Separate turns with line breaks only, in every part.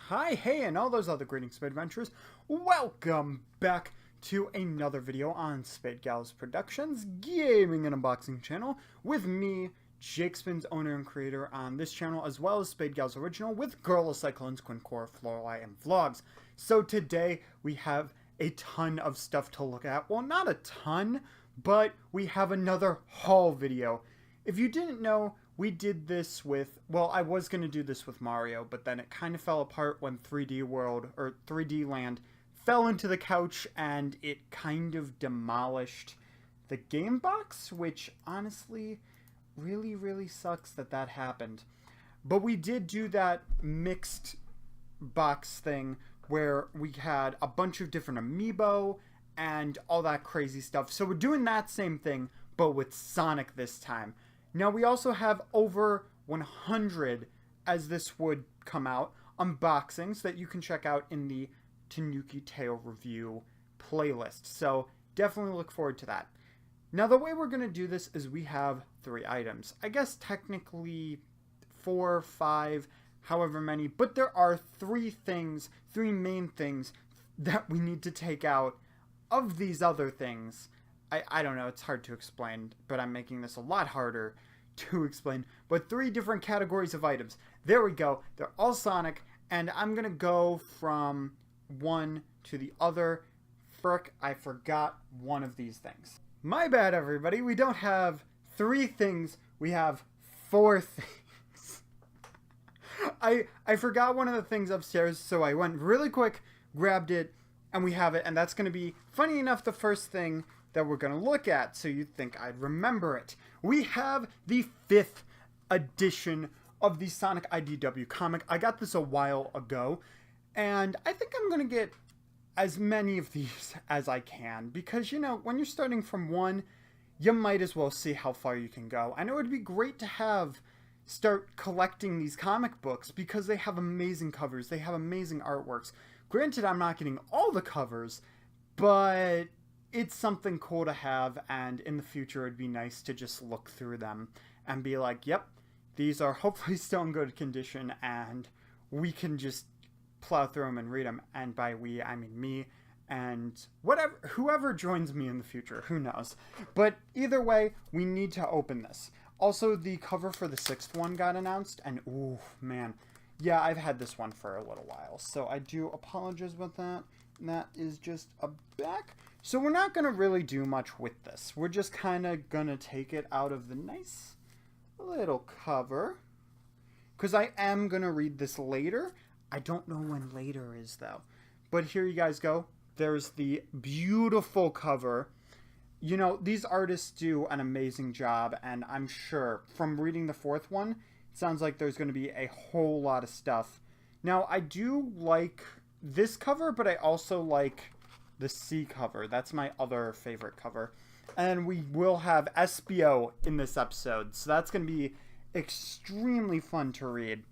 Hi, hey, and all those other greetings, Spade Adventurers. Welcome back to another video on Spade Gals Productions Gaming and Unboxing channel with me, Jake Spin's owner and creator on this channel, as well as Spade Gals Original with Girl of Cyclones, Quincor, Florali, and Vlogs. So today we have a ton of stuff to look at. Well, not a ton, but we have another haul video. If you didn't know, we did this with, well, I was going to do this with Mario, but then it kind of fell apart when 3D World, or 3D Land, fell into the couch and it kind of demolished the game box, which honestly really sucks that that happened. But we did do that mixed box thing where we had a bunch of different amiibo and all that crazy stuff. So we're doing that same thing, but with Sonic this time. Now, we also have over 100, as this would come out, unboxings that you can check out in the Tanuki Tale Review playlist. So, definitely look forward to that. Now, the way we're going to do this is we have 3 items. I guess technically 4, 5, however many, but there are 3 main things that we need to take out of these other things. I don't know, it's hard to explain, but I'm making this a lot harder to explain. But 3 different categories of items. There we go. They're all Sonic, and I'm going to go from one to the other. Frick, I forgot one of these things. My bad, everybody. We don't have 3 things. We have 4 things. I forgot one of the things upstairs, so I went really quick, grabbed it, and we have it. And that's going to be, funny enough, the first thing that we're going to look at, so you'd think I'd remember it. We have the 5th edition of the Sonic IDW comic. I got this a while ago, and I think I'm going to get as many of these as I can, because, you know, when you're starting from 1, you might as well see how far you can go. I know it would be great to start collecting these comic books, because they have amazing covers, they have amazing artworks. Granted, I'm not getting all the covers, but it's something cool to have, and in the future it'd be nice to just look through them and be like, yep, these are hopefully still in good condition, and we can just plow through them and read them. And by we, I mean me, and whoever joins me in the future, who knows. But either way, we need to open this. Also, the cover for the 6th one got announced, and ooh, man. Yeah, I've had this one for a little while, so I do apologize about that. That is just a back. So we're not going to really do much with this. We're just kind of going to take it out of the nice little cover, because I am going to read this later. I don't know when later is, though. But here you guys go. There's the beautiful cover. You know, these artists do an amazing job, and I'm sure from reading the 4th one, it sounds like there's going to be a whole lot of stuff. Now, I do like this cover, but I also like the C cover. That's my other favorite cover. And we will have SBO in this episode, so that's going to be extremely fun to read.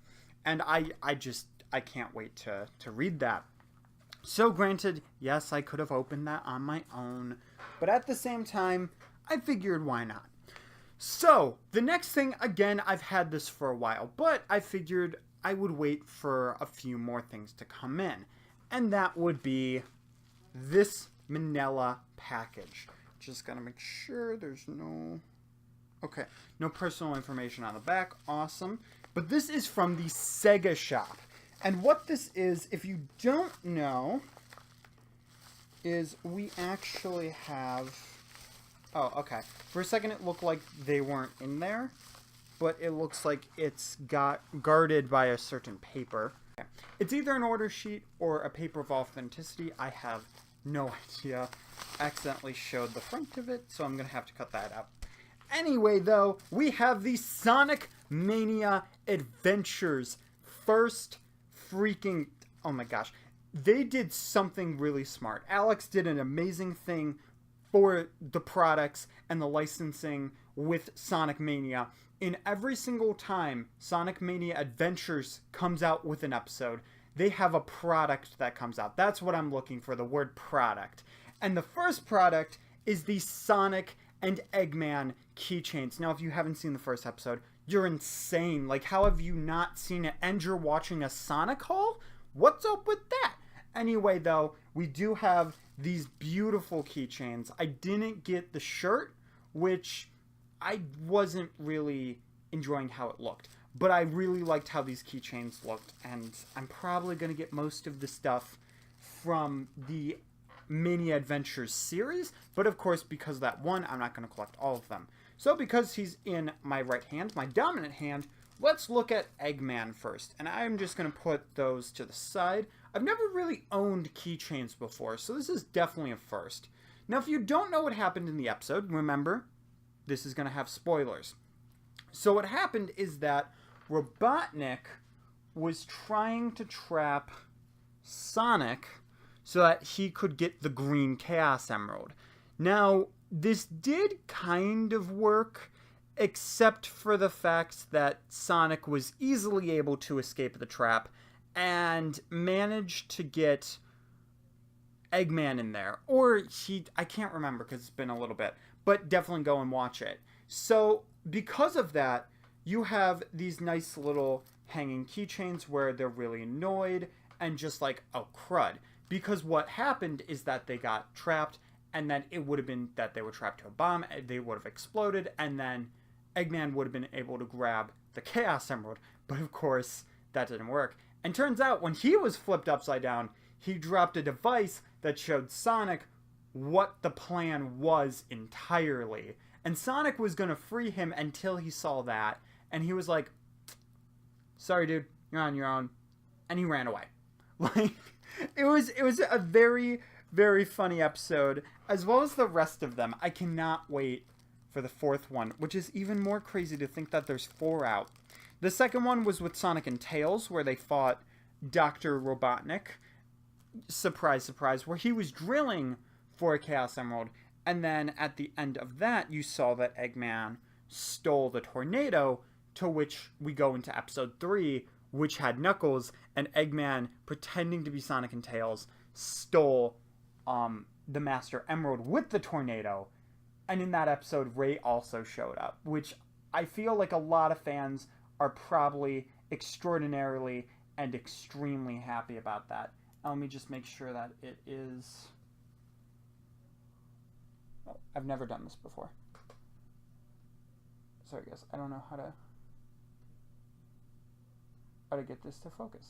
And I can't wait to read that. So granted, yes, I could have opened that on my own, but at the same time, I figured why not. So, the next thing, again, I've had this for a while, but I figured I would wait for a few more things to come in. And that would be this manila package. Just gotta make sure there's no personal information on the back. Awesome. But this is from the Sega shop. And what this is, if you don't know, is we actually have... Oh, okay. For a second it looked like they weren't in there, but it looks like it's got guarded by a certain paper. It's either an order sheet or a paper of authenticity. I have no idea. Accidentally showed the front of it, so I'm going to have to cut that out. Anyway, though, we have the Sonic Mania Adventures. First freaking... Oh my gosh. They did something really smart. Alex did an amazing thing for the products and the licensing with Sonic Mania. In every single time Sonic Mania Adventures comes out with an episode, they have a product that comes out. That's what I'm looking for, the word product. And the first product is the Sonic and Eggman keychains. Now, if you haven't seen the first episode, you're insane. Like, how have you not seen it? And you're watching a Sonic haul? What's up with that? Anyway, though, we do have these beautiful keychains. I didn't get the shirt, which I wasn't really enjoying how it looked. But I really liked how these keychains looked, and I'm probably going to get most of the stuff from the Mania Adventures series, but of course, because of that one, I'm not going to collect all of them. So because he's in my right hand, my dominant hand, let's look at Eggman first, and I'm just going to put those to the side. I've never really owned keychains before, so this is definitely a first. Now, if you don't know what happened in the episode, remember, this is going to have spoilers. So what happened is that Robotnik was trying to trap Sonic so that he could get the green Chaos Emerald. Now, this did kind of work, except for the fact that Sonic was easily able to escape the trap and managed to get Eggman in there. Or I can't remember because it's been a little bit, but definitely go and watch it. So, because of that, you have these nice little hanging keychains where they're really annoyed and just like, oh, crud. Because what happened is that they got trapped, and then it would have been that they were trapped to a bomb, they would have exploded, and then Eggman would have been able to grab the Chaos Emerald. But of course, that didn't work. And turns out, when he was flipped upside down, he dropped a device that showed Sonic what the plan was entirely. And Sonic was going to free him until he saw that, and he was like, sorry, dude, you're on your own. And he ran away. Like, it was a very, very funny episode, as well as the rest of them. I cannot wait for the fourth one, which is even more crazy to think that there's 4 out. The second one was with Sonic and Tails, where they fought Dr. Robotnik. Surprise, surprise, where he was drilling for a Chaos Emerald. And then at the end of that, you saw that Eggman stole the tornado, to which we go into episode 3, which had Knuckles, and Eggman, pretending to be Sonic and Tails, stole the Master Emerald with the tornado. And in that episode, Ray also showed up, which I feel like a lot of fans are probably extraordinarily and extremely happy about that. Let me just make sure that it is... Oh, I've never done this before. Sorry guys, I don't know how to get this to focus.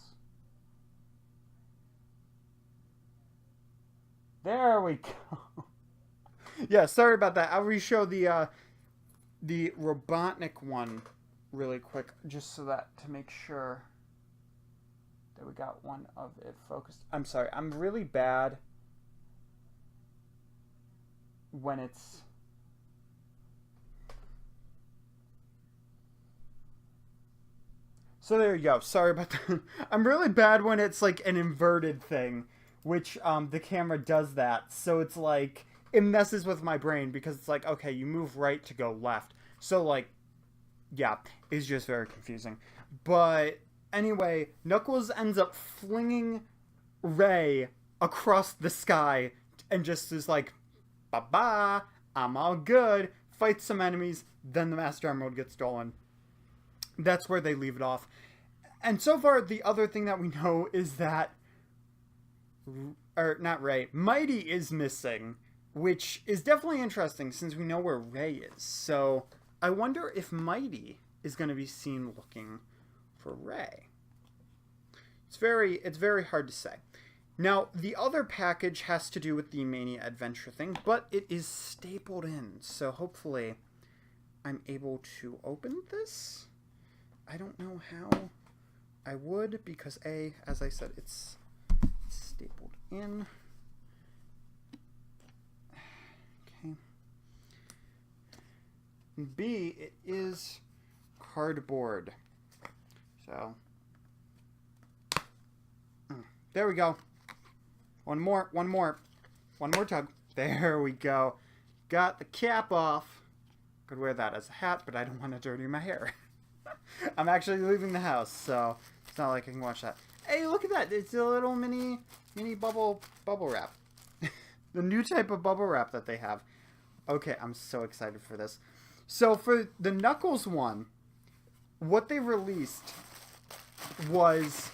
There we go. Yeah, sorry about that. I'll re-show the Robotnik one really quick, just so that to make sure that we got one of it focused. I'm sorry, I'm really bad when it's... So there you go. Sorry about that. I'm really bad when it's like an inverted thing, which the camera does that. So it's like, it messes with my brain because it's like, okay, you move right to go left. So like, yeah, it's just very confusing. But anyway, Knuckles ends up flinging Ray across the sky and just is like, bye-bye, I'm all good. Fights some enemies, then the Master Emerald gets stolen. That's where they leave it off. And so far, the other thing that we know is that... Or, not Ray. Mighty is missing, which is definitely interesting since we know where Ray is. So, I wonder if Mighty is going to be seen looking for Ray. It's very hard to say. Now, the other package has to do with the Mania Adventure thing, but it is stapled in. So, hopefully, I'm able to open this. I don't know how I would, because A, as I said, it's stapled in. Okay. And B, it is cardboard. So, there we go. One more tug. There we go. Got the cap off. Could wear that as a hat, but I don't want to dirty my hair. I'm actually leaving the house, so it's not like I can watch that. Hey, look at that! It's a little mini bubble wrap. The new type of bubble wrap that they have. Okay, I'm so excited for this. So for the Knuckles one, what they released was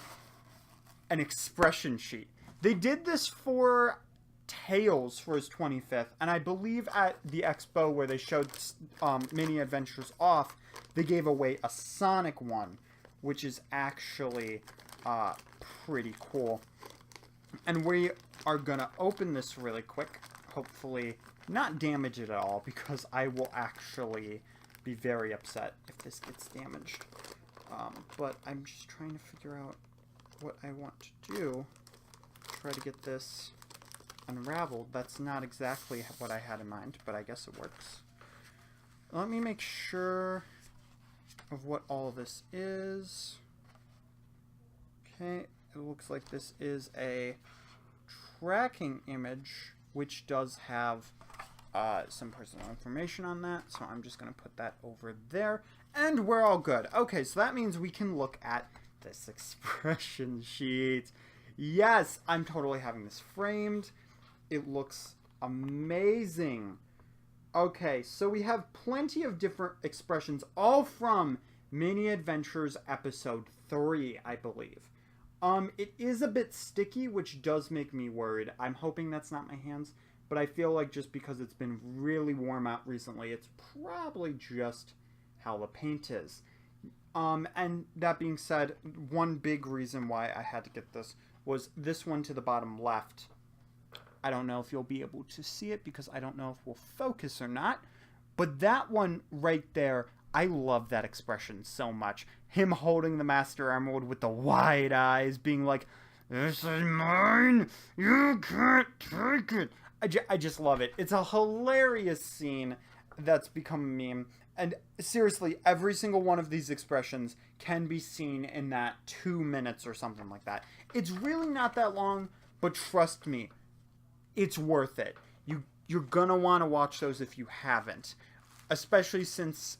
an expression sheet. They did this for Tails for his 25th, and I believe at the expo where they showed Mini Adventures off, they gave away a Sonic one, which is actually pretty cool. And we are gonna open this really quick, hopefully not damage it at all, because I will actually be very upset if this gets damaged. But I'm just trying to figure out what I want to do. Try to get this unraveled. That's not exactly what I had in mind, but I guess it works. Let me make sure of what all of this is. Okay, it looks like this is a tracking image, which does have some personal information on that, so I'm just going to put that over there, and we're all good. Okay, so that means we can look at this expression sheet. Yes, I'm totally having this framed. It looks amazing. Okay, so we have plenty of different expressions, all from Mini Adventures Episode 3, I believe. It is a bit sticky, which does make me worried. I'm hoping that's not my hands, but I feel like just because it's been really warm out recently, it's probably just how the paint is. And that being said, one big reason why I had to get this was this one to the bottom left. I don't know if you'll be able to see it because I don't know if we'll focus or not, but that one right there, I love that expression so much. Him holding the Master Emerald with the wide eyes, being like, "This is mine, you can't take it." I just love it. It's a hilarious scene that's become a meme. And seriously, every single one of these expressions can be seen in that 2 minutes or something like that. It's really not that long, but trust me, it's worth it. You're gonna want to watch those if you haven't. Especially since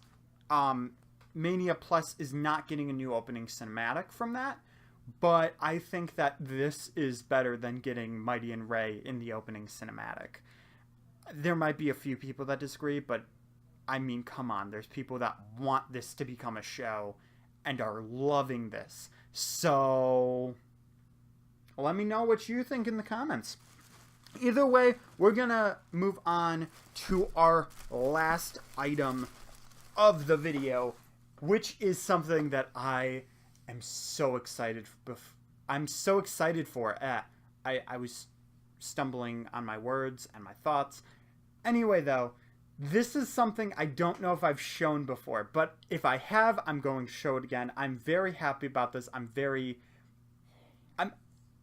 Mania Plus is not getting a new opening cinematic from that. But I think that this is better than getting Mighty and Ray in the opening cinematic. There might be a few people that disagree, but I mean, come on. There's people that want this to become a show and are loving this. So let me know what you think in the comments. Either way, we're going to move on to our last item of the video, which is something that I am so excited for. I'm so excited for. I was stumbling on my words and my thoughts. Anyway, though, this is something I don't know if I've shown before, but if I have, I'm going to show it again. I'm very happy about this.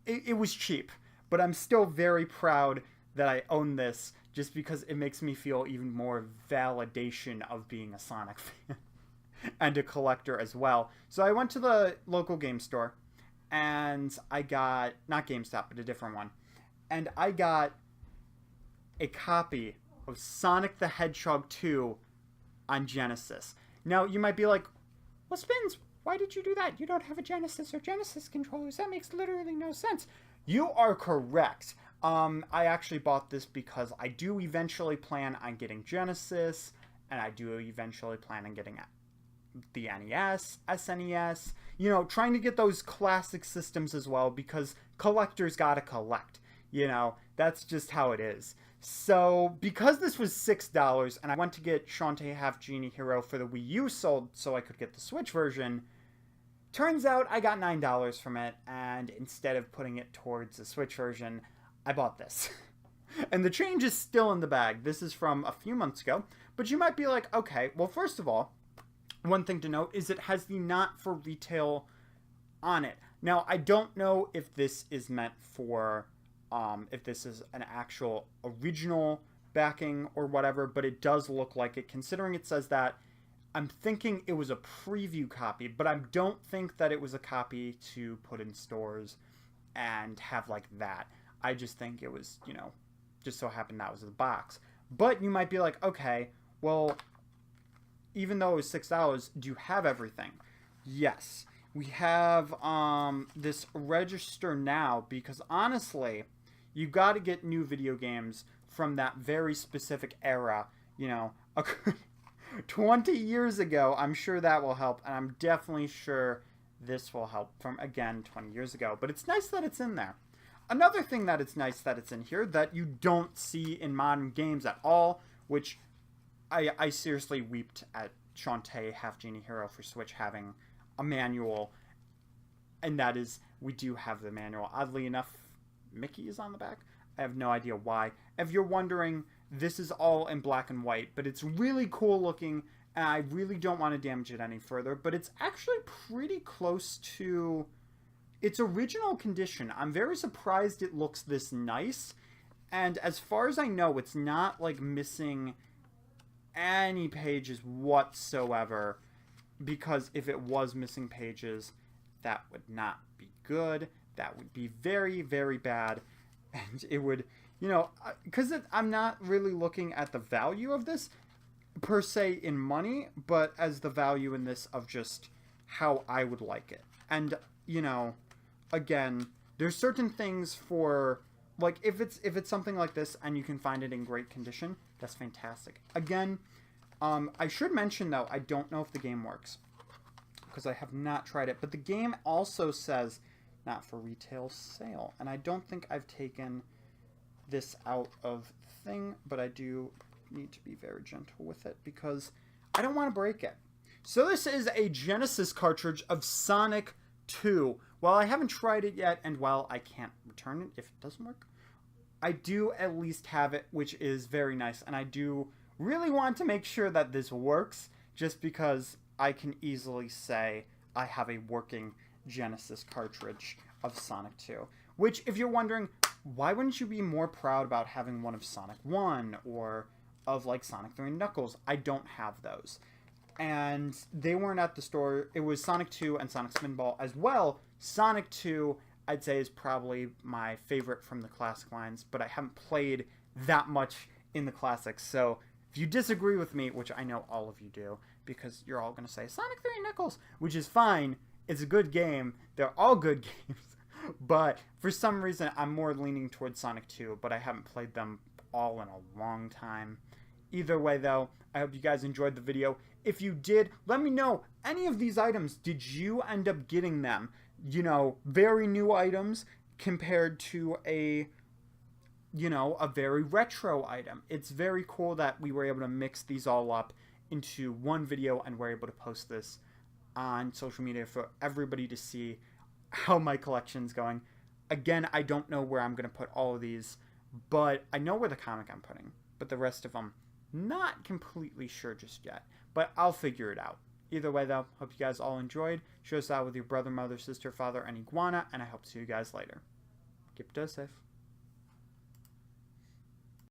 It was cheap, but I'm still very proud that I own this just because it makes me feel even more validation of being a Sonic fan and a collector as well. So I went to the local game store and I got, not GameStop, but a different one. And I got a copy of Sonic the Hedgehog 2 on Genesis. Now, you might be like, well, Spins, why did you do that? You don't have a Genesis or Genesis controllers. That makes literally no sense. You are correct. I actually bought this because I do eventually plan on getting Genesis, and I do eventually plan on getting the NES, SNES, you know, trying to get those classic systems as well, because collectors gotta collect. You know, that's just how it is. So, because this was $6, and I went to get Shantae Half Genie Hero for the Wii U sold so I could get the Switch version, turns out I got $9 from it, and instead of putting it towards the Switch version, I bought this. And the change is still in the bag. This is from a few months ago, but you might be like, okay, well, first of all, one thing to note is it has the not for retail on it. Now, I don't know if this is meant for... if this is an actual original backing or whatever, but it does look like it. Considering it says that, I'm thinking it was a preview copy, but I don't think that it was a copy to put in stores and have like that. I just think it was, you know, just so happened that was the box. But you might be like, okay, well, even though it was $6, do you have everything? Yes. We have this register now because honestly, you got to get new video games from that very specific era, you know, 20 years ago. I'm sure that will help, and I'm definitely sure this will help from, again, 20 years ago. But it's nice that it's in there. Another thing that it's nice that it's in here that you don't see in modern games at all, which I seriously weeped at Shantae Half Genie Hero for Switch having a manual, and that is, we do have the manual. Oddly enough, Mickey is on the back. I have no idea why. If you're wondering, this is all in black and white, but it's really cool looking, and I really don't want to damage it any further, but it's actually pretty close to its original condition. I'm very surprised it looks this nice, and as far as I know, it's not like missing any pages whatsoever, because if it was missing pages, that would not be good. That would be very, very bad, and it would, you know, because I'm not really looking at the value of this per se in money, but as the value in this of just how I would like it. And, you know, again, there's certain things for, like, if it's something like this and you can find it in great condition, that's fantastic. Again, I should mention, though, I don't know if the game works, because I have not tried it, but the game also says not for retail sale, and I don't think I've taken this out of the thing, but I do need to be very gentle with it because I don't want to break it. So this is a Genesis cartridge of Sonic 2. While I haven't tried it yet, and while I can't return it if it doesn't work, I do at least have it, which is very nice, and I do really want to make sure that this works, just because I can easily say I have a working Genesis cartridge of Sonic 2. Which, if you're wondering, why wouldn't you be more proud about having one of Sonic 1 or of like Sonic 3 and Knuckles? I don't have those. And they weren't at the store. It was Sonic 2 and Sonic Spinball as well. Sonic 2, I'd say, is probably my favorite from the classic lines, but I haven't played that much in the classics. So if you disagree with me, which I know all of you do, because you're all going to say Sonic 3 and Knuckles, which is fine. It's a good game. They're all good games. But for some reason, I'm more leaning towards Sonic 2, but I haven't played them all in a long time. Either way, though, I hope you guys enjoyed the video. If you did, let me know. Any of these items, did you end up getting them? You know, very new items compared to a, you know, a very retro item. It's very cool that we were able to mix these all up into one video and we're able to post this on social media for everybody to see how my collection's going. Again, I don't know where I'm going to put all of these, but I know where the comic I'm putting, but the rest of them, not completely sure just yet, but I'll figure it out. Either way, though, hope you guys all enjoyed. Share this out with your brother, mother, sister, father, and iguana, and I hope to see you guys later. Keep it safe.